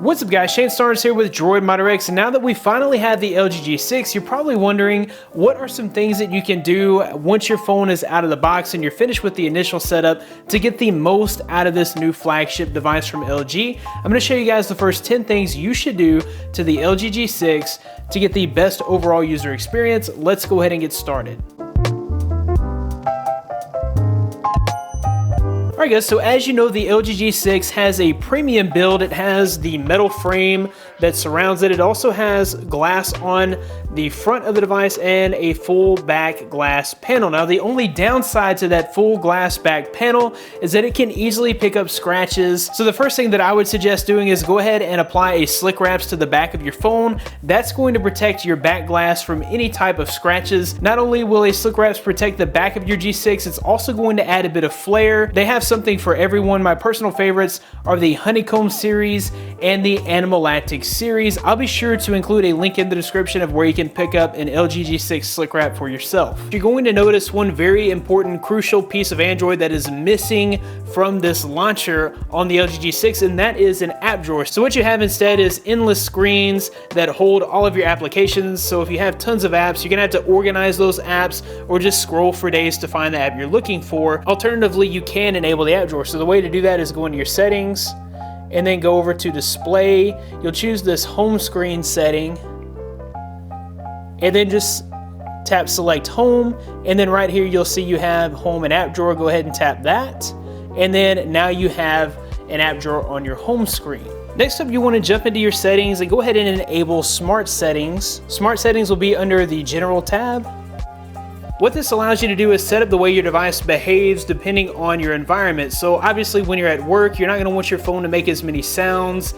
What's up guys, Shane Starnes here with Droid Modder X, and now that we finally have the LG G6, you're probably wondering what are some things that you can do once your phone is out of the box and you're finished with the initial setup to get the most out of this new flagship device from LG. I'm going to show you guys the first 10 things you should do to the LG G6 to get the best overall user experience. Let's go ahead and get started. Alright guys, so as you know, the LG G6 has a premium build. It has the metal frame that surrounds it. It also has glass on the front of the device and a full back glass panel. Now the only downside to that full glass back panel is that it can easily pick up scratches. So the first thing that I would suggest doing is go ahead and apply a slick wraps to the back of your phone. That's going to protect your back glass from any type of scratches. Not only will a slick wraps protect the back of your G6, it's also going to add a bit of flair. They have something for everyone. My personal favorites are the Honeycomb series and the Animalactic series. I'll be sure to include a link in the description of where you can pick up an LG G6 slick wrap for yourself. You're going to notice one very important, crucial piece of Android that is missing from this launcher on the LG G6, and that is an app drawer. So what you have instead is endless screens that hold all of your applications. So if you have tons of apps, you're gonna have to organize those apps or just scroll for days to find the app you're looking for. Alternatively, you can enable the app drawer. So the way to do that is go into your settings and then go over to display. You'll choose this home screen setting and then just tap select home, and then right here you'll see you have home and app drawer. Go ahead and tap that, and then now you have an app drawer on your home screen. Next up, you want to jump into your settings and go ahead and enable smart settings. Smart settings will be under the general tab. What this allows you to do is set up the way your device behaves depending on your environment. So obviously when you're at work, you're not going to want your phone to make as many sounds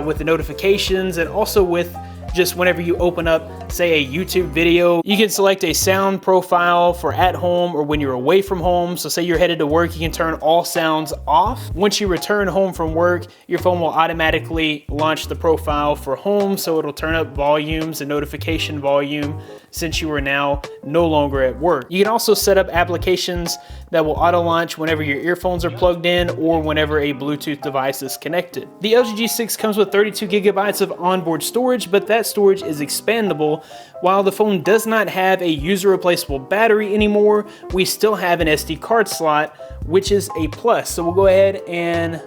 with the notifications, and also with just whenever you open up, say, a YouTube video. You can select a sound profile for at home or when you're away from home. So say you're headed to work, you can turn all sounds off. Once you return home from work, your phone will automatically launch the profile for home, so it'll turn up volumes and notification volume since you are now no longer at work. You can also set up applications that will auto launch whenever your earphones are plugged in or whenever a Bluetooth device is connected. The LG G6 comes with 32 gigabytes of onboard storage, but that storage is expandable. While the phone does not have a user replaceable battery anymore, we still have an SD card slot, which is a plus. So we'll go ahead and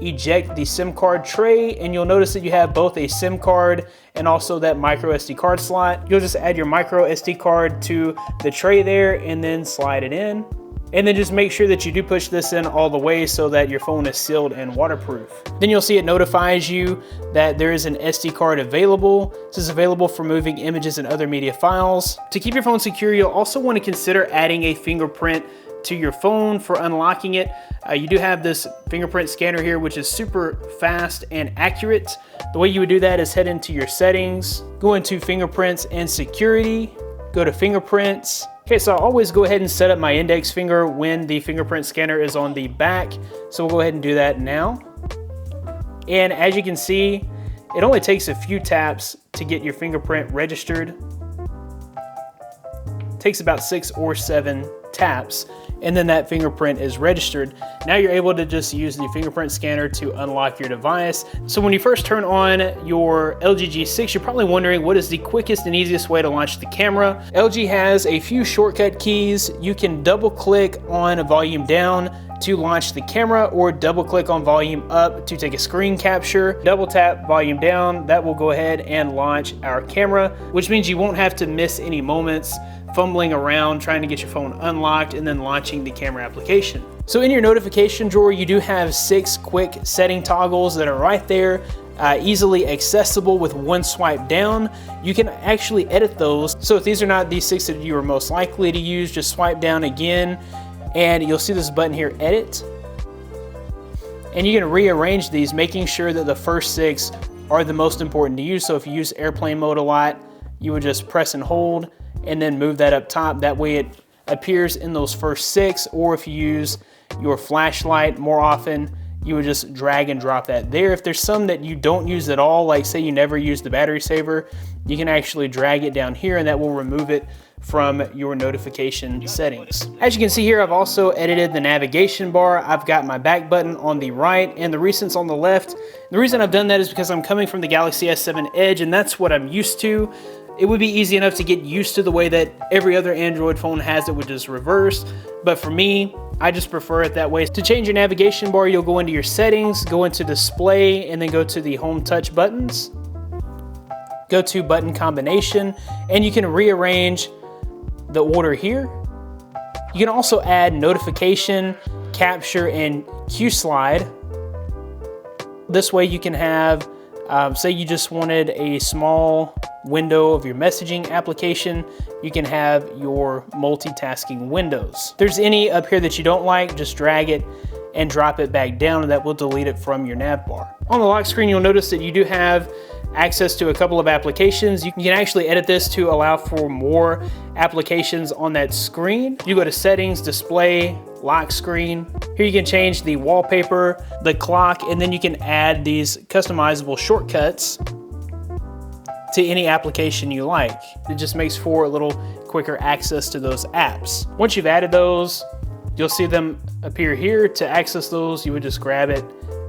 eject the SIM card tray, and you'll notice that you have both a SIM card and also that micro SD card slot. You'll just add your micro SD card to the tray there and then slide it in. And then just make sure that you do push this in all the way so that your phone is sealed and waterproof. Then you'll see it notifies you that there is an SD card available. This is available for moving images and other media files. To keep your phone secure, you'll also want to consider adding a fingerprint to your phone for unlocking it. You do have this fingerprint scanner here, which is super fast and accurate. The way you would do that is head into your settings, go into fingerprints and security, go to fingerprints. Okay, so I'll always go ahead and set up my index finger when the fingerprint scanner is on the back. So we'll go ahead and do that now. And as you can see, it only takes a few taps to get your fingerprint registered. It takes about 6 or 7 taps, and then that fingerprint is registered. Now you're able to just use the fingerprint scanner to unlock your device. So when you first turn on your LG G6, you're probably wondering what is the quickest and easiest way to launch the camera. LG has a few shortcut keys. You can double click on volume down to launch the camera, or double click on volume up to take a screen capture. Double tap volume down, that will go ahead and launch our camera, which means you won't have to miss any moments fumbling around trying to get your phone unlocked and then launching the camera application. So in your notification drawer, you do have 6 quick setting toggles that are right there, easily accessible with one swipe down. You can actually edit those. So if these are not the 6 that you are most likely to use, just swipe down again and you'll see this button here, edit. And you can rearrange these, making sure that the first 6 are the most important to use. So if you use airplane mode a lot, you would just press and hold and then move that up top. That way it appears in those first 6. Or if you use your flashlight more often, you would just drag and drop that there. If there's some that you don't use at all, like say you never use the battery saver, you can actually drag it down here and that will remove it from your notification settings. As you can see here, I've also edited the navigation bar. I've got my back button on the right and the recents on the left. The reason I've done that is because I'm coming from the Galaxy S7 Edge, and that's what I'm used to. It would be easy enough to get used to the way that every other Android phone has it, which is reversed. But for me, I just prefer it that way. To change your navigation bar, you'll go into your settings, go into display, and then go to the home touch buttons. Go to button combination, and you can rearrange the order here. You can also add notification, capture, and Q slide. This way you can have, say you just wanted a small window of your messaging application, you can have your multitasking windows. If there's any up here that you don't like, just drag it and drop it back down, and that will delete it from your nav bar. On the lock screen, you'll notice that you do have access to a couple of applications. You can actually edit this to allow for more applications on that screen. You go to settings, display, lock screen. Here you can change the wallpaper, the clock, and then you can add these customizable shortcuts to any application you like. It just makes for a little quicker access to those apps. Once you've added those, you'll see them appear here. To access those, you would just grab it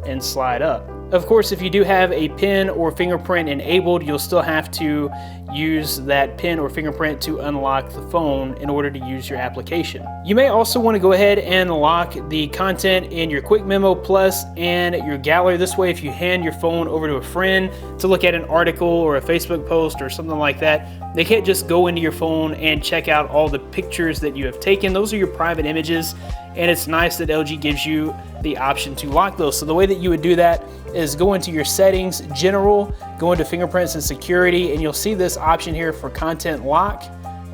and slide up. Of course, if you do have a PIN or fingerprint enabled, you'll still have to use that PIN or fingerprint to unlock the phone in order to use your application. You may also want to go ahead and lock the content in your Quick Memo Plus and your gallery. This way, if you hand your phone over to a friend to look at an article or a Facebook post or something like that, they can't just go into your phone and check out all the pictures that you have taken. Those are your private images, and it's nice that LG gives you the option to lock those. So the way that you would do that is go into your settings, general, go into fingerprints and security, and you'll see this option here for content lock.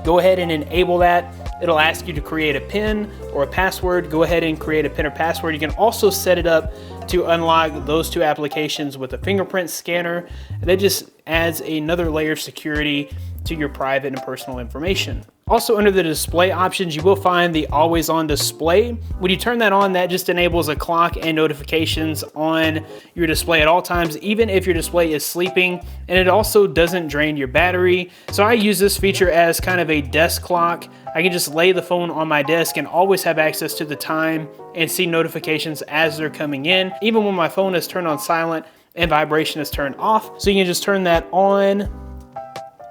Go ahead and enable that. It'll ask you to create a PIN or a password. Go ahead and create a PIN or password. You can also set it up to unlock those two applications with a fingerprint scanner. And that just adds another layer of security to your private and personal information. Also, under the display options, you will find the always on display. When you turn that on, that just enables a clock and notifications on your display at all times, even if your display is sleeping, and it also doesn't drain your battery. So I use this feature as kind of a desk clock. I can just lay the phone on my desk and always have access to the time and see notifications as they're coming in, even when my phone is turned on silent and vibration is turned off. So you can just turn that on.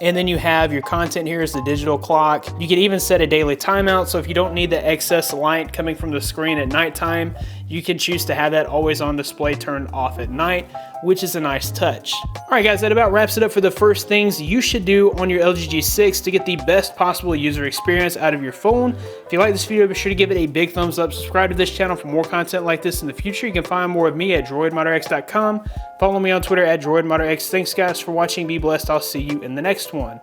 And then you have your content here is the digital clock. You can even set a daily timeout. So if you don't need the excess light coming from the screen at nighttime, you can choose to have that always on display turned off at night, which is a nice touch. All right, guys, that about wraps it up for the first things you should do on your LG G6 to get the best possible user experience out of your phone. If you like this video, be sure to give it a big thumbs up. Subscribe to this channel for more content like this in the future. You can find more of me at droidmodderx.com. Follow me on Twitter at droidmodderx. Thanks, guys, for watching. Be blessed. I'll see you in the next one.